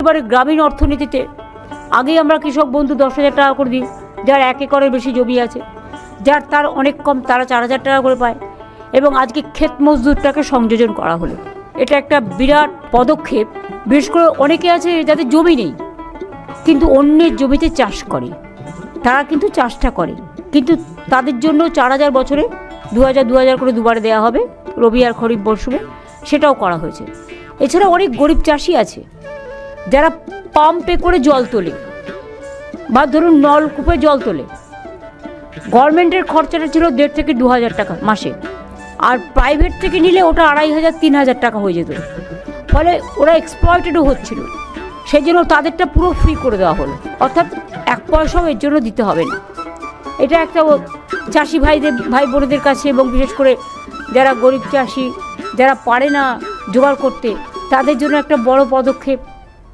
একেবারে গ্রামীণ অর্থনীতিতে আগেই আমরা কৃষক বন্ধু 10,000 টাকা করে দিই, যার 1 একরের বেশি জমি আছে, যার তার অনেক কম, তারা 4,000 টাকা করে পায়। এবং আজকে ক্ষেত মজদুরটাকে সংযোজন করা হলো। এটা একটা বিরাট পদক্ষেপ। বিশেষ করে অনেকে আছে যাদের জমি নেই কিন্তু অন্যের জমিতে চাষ করে, তারা কিন্তু চাষটা করে, কিন্তু তাদের জন্য 4,000 বছরে 2,000 করে দুবারে দেওয়া হবে, রবি আর খরিফ মরশুমে, সেটাও করা হয়েছে। এছাড়া অনেক গরিব চাষি আছে যারা পাম্পে করে জল তোলে বা ধরুন নলকূপে জল তোলে। গভর্নমেন্টের খরচাটা ছিল 1,500 থেকে 2,000 টাকা মাসে, আর প্রাইভেট থেকে নিলে ওটা 2,500 3,000 টাকা হয়ে যেত। ফলে ওরা এক্সপ্লয়েটেডও হচ্ছিল, সেই জন্য তাদেরটা পুরো ফ্রি করে দেওয়া হলো, অর্থাৎ 1 পয়সাও এর জন্য দিতে হবে না। এটা একটা চাষি ভাই বোনেদের কাছে, এবং বিশেষ করে যারা গরিব চাষি, যারা পারে না জোগাড় করতে, তাদের জন্য একটা বড় পদক্ষেপ।